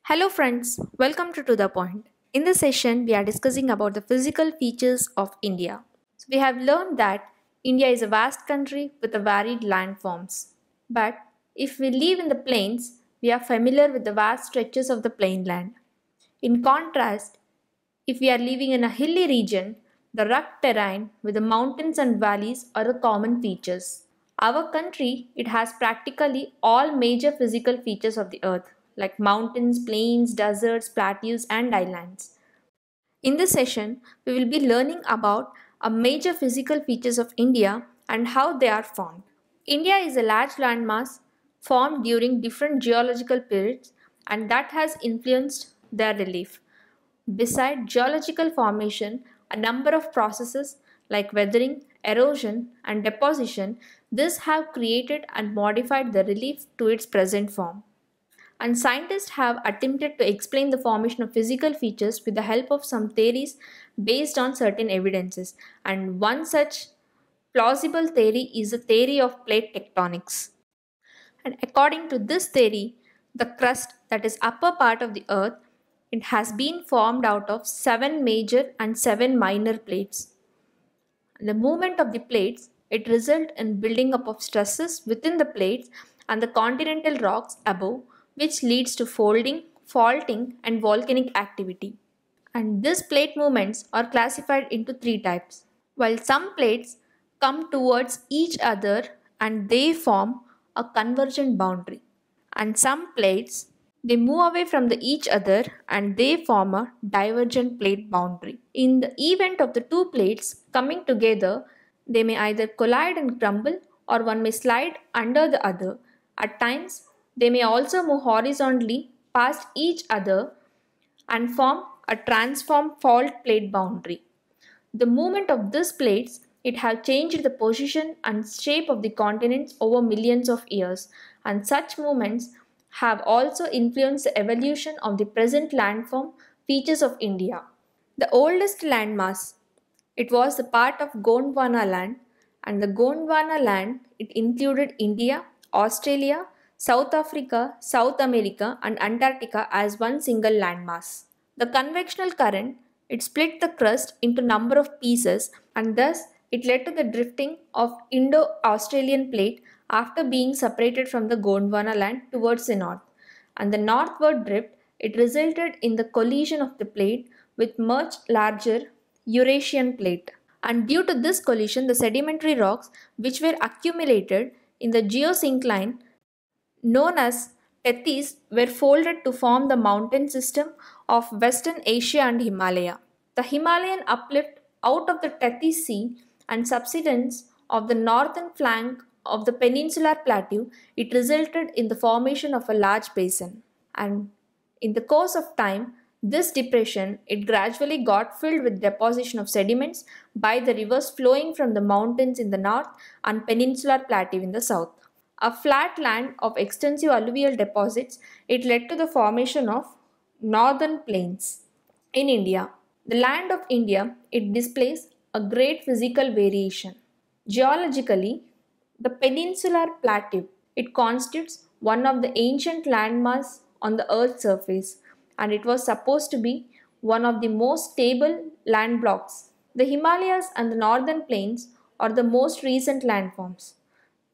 Hello friends, welcome to the Point. In this session, we are discussing about the physical features of India. So we have learned that India is a vast country with a varied landforms. But if we live in the plains, we are familiar with the vast stretches of the plainland. In contrast, if we are living in a hilly region, the rugged terrain with the mountains and valleys are the common features. Our country, it has practically all major physical features of the earth, like mountains, plains, deserts, plateaus, and islands. In this session, we will be learning about a major physical features of India and how they are formed. India is a large landmass formed during different geological periods and that has influenced their relief. Beside geological formation, a number of processes like weathering, erosion, and deposition, this have created and modified the relief to its present form. And scientists have attempted to explain the formation of physical features with the help of some theories based on certain evidences. And one such plausible theory is the theory of plate tectonics. And according to this theory, the crust, that is upper part of the earth, it has been formed out of 7 major and 7 minor plates. The movement of the plates, it results in building up of stresses within the plates and the continental rocks above, which leads to folding, faulting and volcanic activity. And these plate movements are classified into 3 types. While some plates come towards each other and they form a convergent boundary, and some plates they move away from each other and they form a divergent plate boundary. In the event of the two plates coming together, they may either collide and crumble or one may slide under the other. At times, they may also move horizontally past each other and form a transform fault plate boundary. The movement of these plates it have changed the position and shape of the continents over millions of years, and such movements have also influenced the evolution of the present landform features of India. The oldest landmass, it was the part of Gondwana land, and the Gondwana land it included India, Australia, South Africa, South America and Antarctica as one single landmass. The convectional current it split the crust into number of pieces and thus it led to the drifting of Indo-Australian plate after being separated from the Gondwana land towards the north. And the northward drift it resulted in the collision of the plate with much larger Eurasian plate. And due to this collision, the sedimentary rocks which were accumulated in the geosyncline known as Tethys were folded to form the mountain system of Western Asia and Himalaya. The Himalayan uplift out of the Tethys Sea and subsidence of the northern flank of the peninsular plateau, it resulted in the formation of a large basin. And in the course of time, this depression it gradually got filled with deposition of sediments by the rivers flowing from the mountains in the north and peninsular plateau in the south. A flat land of extensive alluvial deposits, it led to the formation of northern plains in India. The land of India, it displays a great physical variation. Geologically, the peninsular plateau, it constitutes one of the ancient landmass on the earth's surface and it was supposed to be one of the most stable land blocks. The Himalayas and the northern plains are the most recent landforms.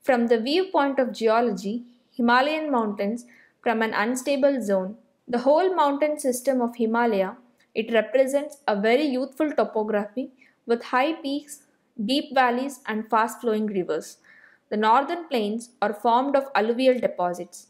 From the viewpoint of geology, Himalayan mountains from an unstable zone, the whole mountain system of Himalaya, it represents a very youthful topography with high peaks, deep valleys and fast flowing rivers. The northern plains are formed of alluvial deposits.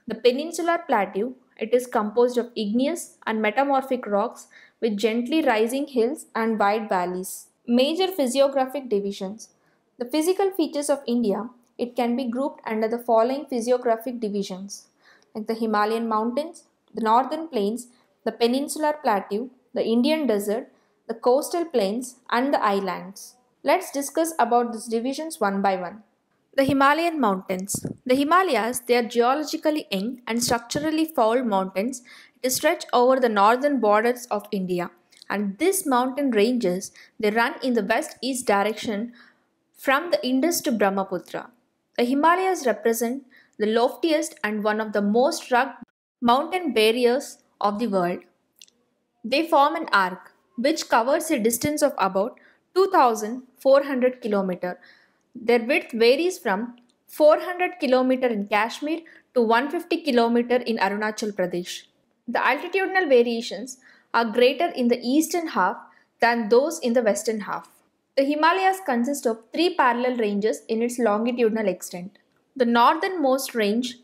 The peninsular plateau, it is composed of igneous and metamorphic rocks with gently rising hills and wide valleys. Major physiographic divisions. The physical features of India, it can be grouped under the following physiographic divisions like the Himalayan mountains, the northern plains, the peninsular plateau, the Indian desert, the coastal plains and the islands. Let's discuss about these divisions one by one. The Himalayan mountains. The Himalayas, they are geologically young and structurally fold mountains that stretch over the northern borders of India. And these mountain ranges, they run in the west-east direction from the Indus to Brahmaputra. The Himalayas represent the loftiest and one of the most rugged mountain barriers of the world. They form an arc which covers a distance of about 2400 km. Their width varies from 400 km in Kashmir to 150 km in Arunachal Pradesh. The altitudinal variations are greater in the eastern half than those in the western half. The Himalayas consist of three parallel ranges in its longitudinal extent. The northernmost range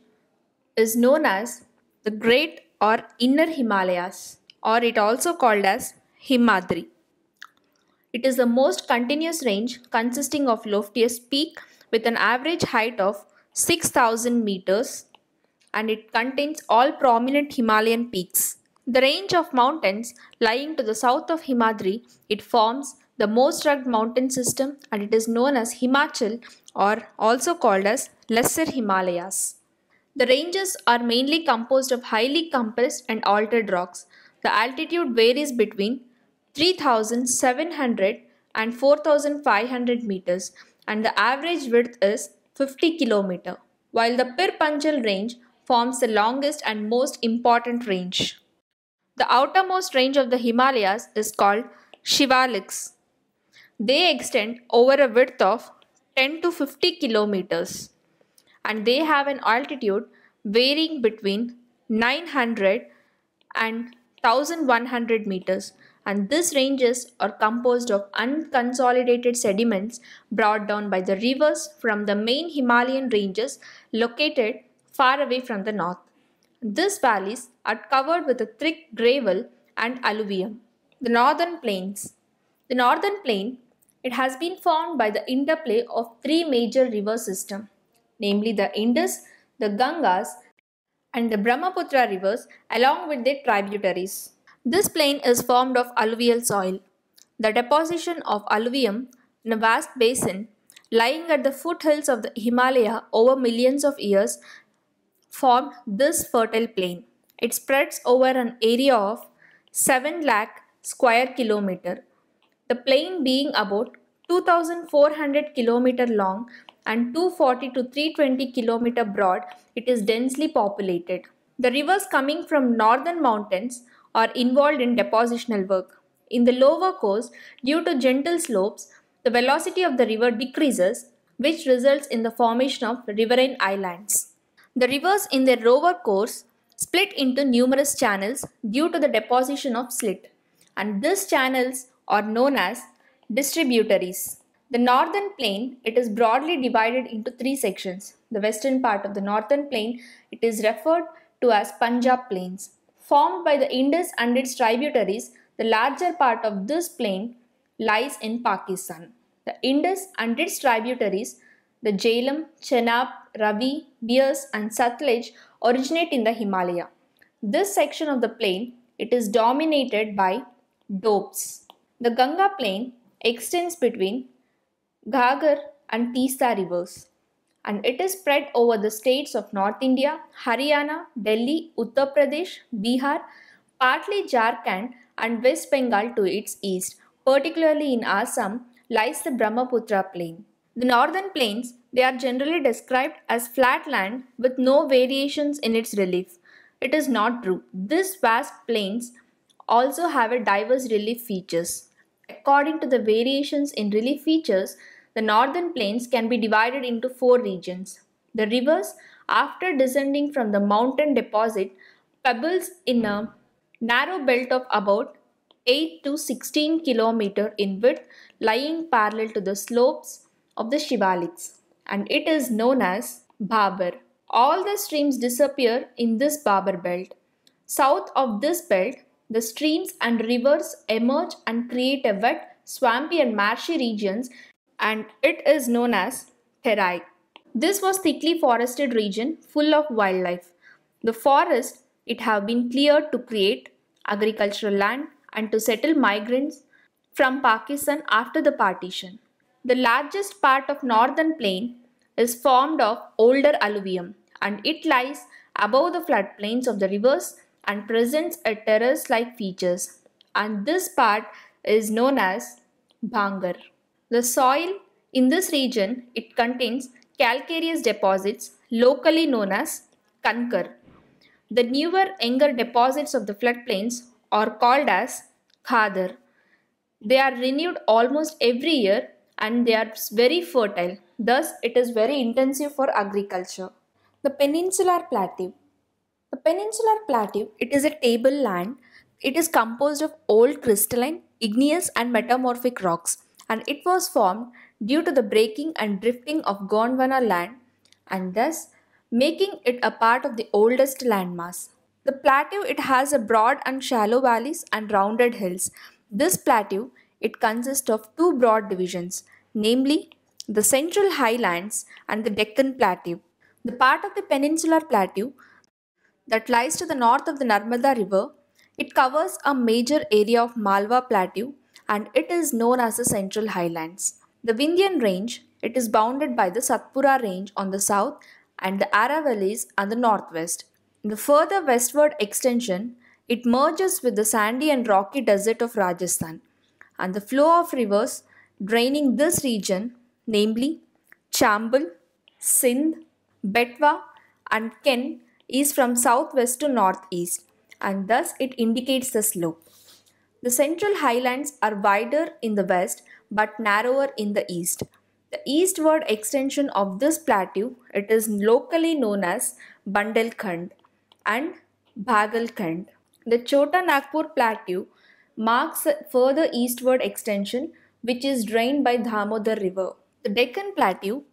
is known as the Great or Inner Himalayas, or it also called as Himadri. It is the most continuous range consisting of loftiest peak with an average height of 6,000 meters, and it contains all prominent Himalayan peaks. The range of mountains lying to the south of Himadri, it forms the most rugged mountain system, and it is known as Himachal, or also called as Lesser Himalayas. The ranges are mainly composed of highly compressed and altered rocks. The altitude varies between 3,700 and 4,500 meters, and the average width is 50 km, while the Pir Panjal range forms the longest and most important range. The outermost range of the Himalayas is called Shivaliks. They extend over a width of 10 to 50 kilometers, and they have an altitude varying between 900 and 1100 meters, and these ranges are composed of unconsolidated sediments brought down by the rivers from the main Himalayan ranges located far away from the north. These valleys are covered with a thick gravel and alluvium. The northern plains. The northern plain, it has been formed by the interplay of three major river systems, namely the Indus, the Gangas, and the Brahmaputra rivers along with their tributaries. This plain is formed of alluvial soil. The deposition of alluvium in a vast basin lying at the foothills of the Himalaya over millions of years formed this fertile plain. It spreads over an area of 7 lakh square kilometer. The plain being about 2,400 km long and 240 to 320 km broad, it is densely populated. The rivers coming from northern mountains are involved in depositional work. In the lower course, due to gentle slopes, the velocity of the river decreases, which results in the formation of riverine islands. The rivers in their lower course split into numerous channels due to the deposition of slit, and these channels are known as distributaries. The northern plain, it is broadly divided into three sections. The western part of the northern plain, it is referred to as Punjab Plains. Formed by the Indus and its tributaries, the larger part of this plain lies in Pakistan. The Indus and its tributaries, the Jhelum, Chenab, Ravi, Beas and Satluj originate in the Himalaya. This section of the plain, it is dominated by dopes. The Ganga plain extends between Ghaggar and Teesta rivers, and it is spread over the states of North India, Haryana, Delhi, Uttar Pradesh, Bihar, partly Jharkhand and West Bengal to its east. Particularly in Assam lies the Brahmaputra plain. The northern plains, they are generally described as flat land with no variations in its relief. It is not true. These vast plains also have a diverse relief features. According to the variations in relief features, the northern plains can be divided into four regions. The rivers, after descending from the mountain deposit, pebbles in a narrow belt of about 8 to 16 km in width, lying parallel to the slopes of the Shivaliks, and it is known as Bhabar. All the streams disappear in this Bhabar belt. South of this belt, the streams and rivers emerge and create a wet, swampy and marshy regions, and it is known as Terai. This was thickly forested region full of wildlife. The forest, it have been cleared to create agricultural land and to settle migrants from Pakistan after the partition. The largest part of northern plain is formed of older alluvium, and it lies above the floodplains of the rivers and presents a terrace-like features, and this part is known as Bhangar. The soil in this region, it contains calcareous deposits locally known as Kankar. The newer, younger deposits of the floodplains are called as khadar. They are renewed almost every year and they are very fertile. Thus, it is very intensive for agriculture. The Peninsular Plateau. The Peninsular Plateau, it is a tableland. It is composed of old crystalline, igneous and metamorphic rocks, and it was formed due to the breaking and drifting of Gondwana land and thus making it a part of the oldest landmass. The plateau, it has a broad and shallow valleys and rounded hills. This plateau, it consists of two broad divisions, namely the Central Highlands and the Deccan Plateau. The part of the Peninsular Plateau that lies to the north of the Narmada River, it covers a major area of Malwa Plateau and it is known as the Central Highlands. The Vindhyan Range, it is bounded by the Satpura Range on the south and the Aravallis on the northwest. In the further westward extension, it merges with the sandy and rocky desert of Rajasthan, and the flow of rivers draining this region, namely Chambal, Sindh, Betwa, and Ken, is from southwest to northeast, and thus it indicates the slope. The Central Highlands are wider in the west but narrower in the east. The eastward extension of this plateau, it is locally known as Bundelkhand and Bhagalkhand. The Chota Nagpur Plateau marks a further eastward extension which is drained by Damodar River. The Deccan Plateau,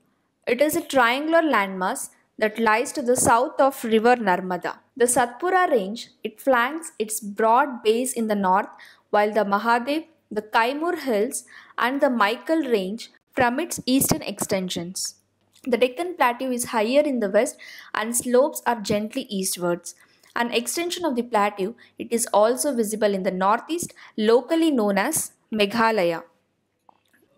it is a triangular landmass that lies to the south of river Narmada. The Satpura Range, it flanks its broad base in the north while the Mahadev, the Kaimur Hills and the Michael Range from its eastern extensions. The Deccan Plateau is higher in the west and slopes are gently eastwards. An extension of the plateau, it is also visible in the northeast, locally known as Meghalaya.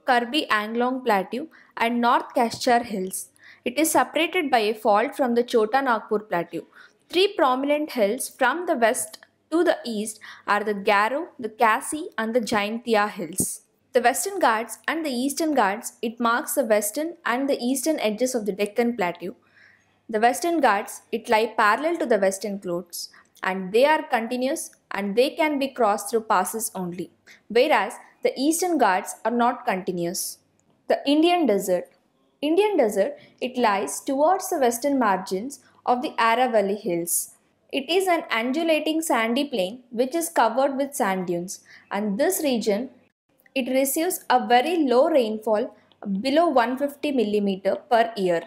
Karbi Anglong Plateau and North Kashgar Hills. It is separated by a fault from the Chota Nagpur Plateau. Three prominent hills from the west to the east are the Garo, the Kasi and the Jaintia Hills. The Western Ghats and the Eastern Ghats, it marks the western and the eastern edges of the Deccan Plateau. The Western Ghats, it lie parallel to the Western Ghats and they are continuous and they can be crossed through passes only, whereas the Eastern Ghats are not continuous. The Indian Desert. Indian Desert, it lies towards the western margins of the Aravalli Hills. It is an undulating sandy plain which is covered with sand dunes, and this region, it receives a very low rainfall below 150 mm per year,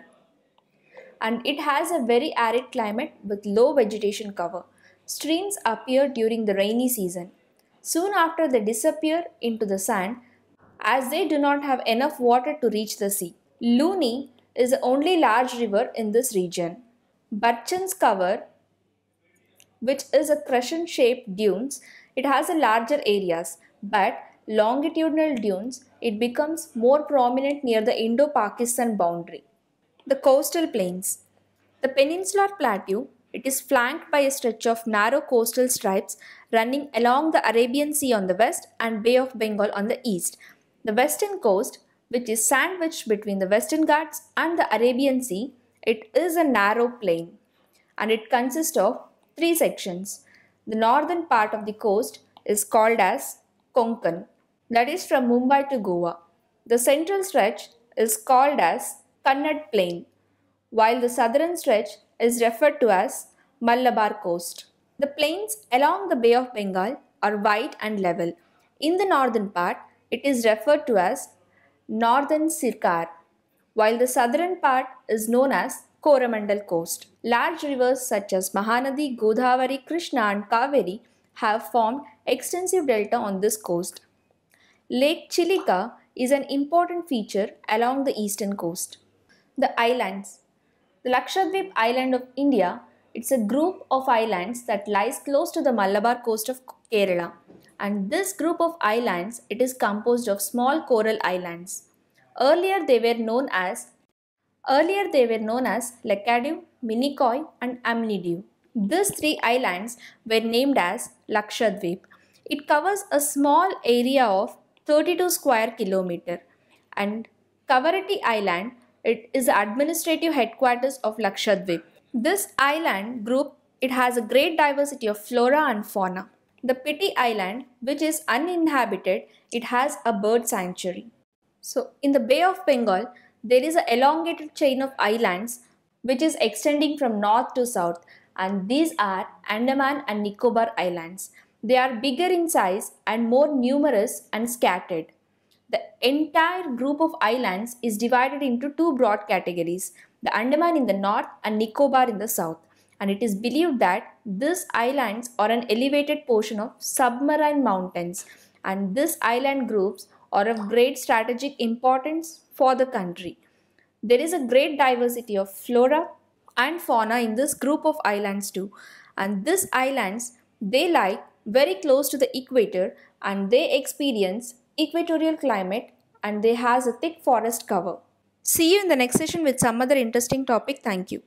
and it has a very arid climate with low vegetation cover. Streams appear during the rainy season. Soon after they disappear into the sand as they do not have enough water to reach the sea. Luni is the only large river in this region. Burchan's cover, which is a crescent-shaped dunes, it has a larger areas, but longitudinal dunes, it becomes more prominent near the Indo-Pakistan boundary. The coastal plains. The Peninsular Plateau, it is flanked by a stretch of narrow coastal stripes running along the Arabian Sea on the west and Bay of Bengal on the east. The western coast, which is sandwiched between the Western Ghats and the Arabian Sea, it is a narrow plain and it consists of three sections. The northern part of the coast is called as Konkan, that is from Mumbai to Goa. The central stretch is called as Kannad Plain, while the southern stretch is referred to as Malabar Coast. The plains along the Bay of Bengal are wide and level. In the northern part, it is referred to as Northern Sirkar, while the southern part is known as Coromandel Coast. Large rivers such as Mahanadi, Godavari, Krishna and Kaveri have formed extensive delta on this coast. Lake Chilika is an important feature along the eastern coast. The islands. The Lakshadweep Island of India, it's a group of islands that lies close to the Malabar coast of Kerala. And this group of islands, it is composed of small coral islands. Earlier they were known as Lakadiv, Minicoy and Amnidiv. These three islands were named as Lakshadweep. It covers a small area of 32 square kilometer, and Kavarati Island, it is the administrative headquarters of Lakshadweep. This island group It has a great diversity of flora and fauna. The Piti Island, which is uninhabited, it has a bird sanctuary. So, in the Bay of Bengal, there is an elongated chain of islands which is extending from north to south, and these are Andaman and Nicobar Islands. They are bigger in size and more numerous and scattered. The entire group of islands is divided into two broad categories, the Andaman in the north and Nicobar in the south. And it is believed that these islands are an elevated portion of submarine mountains, and these island groups are of great strategic importance for the country. There is a great diversity of flora and fauna in this group of islands too. And these islands, they lie very close to the equator and they experience equatorial climate and they has a thick forest cover. See you in the next session with some other interesting topic. Thank you.